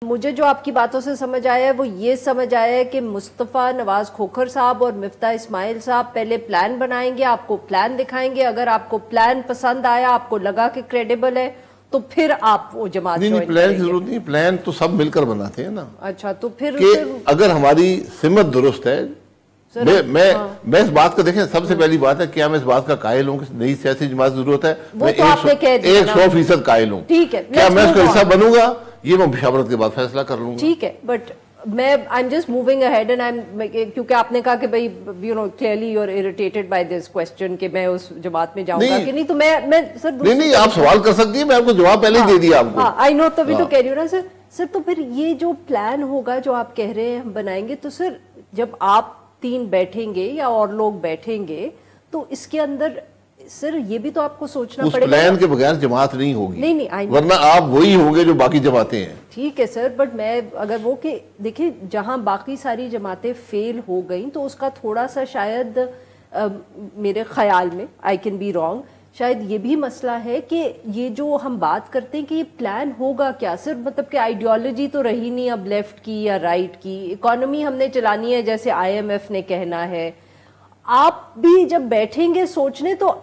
مجھے جو آپ کی باتوں سے سمجھ آیا ہے وہ یہ سمجھ آیا ہے کہ مصطفیٰ نواز کھوکھر صاحب اور مفتاح اسماعیل صاحب پہلے پلان بنائیں گے، آپ کو پلان دکھائیں گے، اگر آپ کو پلان پسند آیا، آپ کو لگا کہ کریڈیبل ہے تو پھر آپ وہ جماعت جوائن کریں گے۔ پلان کی ضرورت نہیں، پلان تو سب مل کر بناتے ہیں نا۔ اچھا تو پھر کہ اگر ہماری سمت درست ہے، میں اس بات کا دیکھیں، سب سے پہلی بات ہے کیا میں اس بات کا قائل ہوں کہ نئی سیاسی جماعت ضرورت ہے؟ وہ تو آپ نے کہہ دیا نا، 100% قائل ہوں۔ ٹھیک ہے، کیا میں اس کا حصہ بنوں گا؟ یہ میں مشاورت کے بعد فیصلہ کر لوں گا۔ ٹھیک ہے، بٹ میں I'm just moving ahead and کیونکہ آپ نے کہا کہ بھئی clearly you're irritated by this question کہ میں اس جماعت میں جاؤں گا کہ نہیں، تو میں سر نہیں آپ سوال کر سکتی ہیں، میں آپ کو جواب پہلے ہی دے دیا آپ کو۔ ہاں I know، تبھی تو کہہ رہی ہوں نا سر تو پھر یہ جو پلان ہوگا جو آپ کہہ رہے ہیں ہم بنائیں گے، تو سر جب آپ تین بیٹھیں گے یا اور لوگ بیٹھیں گے تو اس کے اندر سر یہ بھی تو آپ کو سوچنا پڑے گا۔ اس پلان کے بغیر جماعت نہیں ہوگی، نہیں ورنہ آپ وہی ہوں گے جو باقی جماعتیں ہیں۔ ٹھیک ہے سر، بٹ میں اگر وہ کہ دیکھیں جہاں باقی ساری جماعتیں فیل ہو گئیں تو اس کا تھوڑا سا شاید میرے خیال میں I can be wrong، شاید یہ بھی مسئلہ ہے کہ یہ جو ہم بات کرتے ہیں کہ یہ پلان ہوگا کیا، صرف مطلب کہ آئیڈیالوجی تو رہی نہیں اب لیفٹ کی یا رائٹ کی، اکانومی ہم نے چلانی ہے جیسے IMF نے کہنا ہے۔ آپ بھی جب بیٹھیں گے سوچنے تو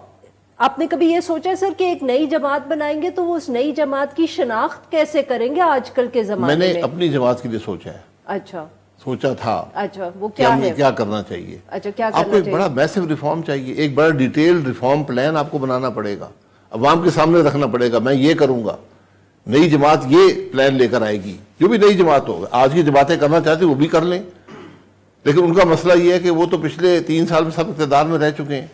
آپ نے کبھی یہ سوچا سر کہ ایک نئی جماعت بنائیں گے تو وہ اس نئی جماعت کی شناخت کیسے کریں گے آج کل کے زمانے میں؟ میں نے اپنی جماعت کے لیے سوچا ہے۔ اچھا سوچا تھا۔ اچھا وہ کیا ہے؟ کیا کرنا چاہیے؟ اچھا کیا آپ کو ایک بڑا میسو ریفارم چاہیے، ایک بڑا ڈیٹیل ریفارم پلان آپ کو بنانا پڑے گا، عوام کے سامنے رکھنا پڑے گا۔ میں یہ کروں گا، نئی جماعت یہ پلان لے کر آئے گی، جو بھی نئی جماعت ہوگا۔ آج کی جماعتیں کرنا چاہتی وہ بھی کر لیں، لیکن ان کا مسئلہ یہ ہے کہ وہ تو پچھلے 3 سال میں سب اقتدار میں رہ چکے ہیں۔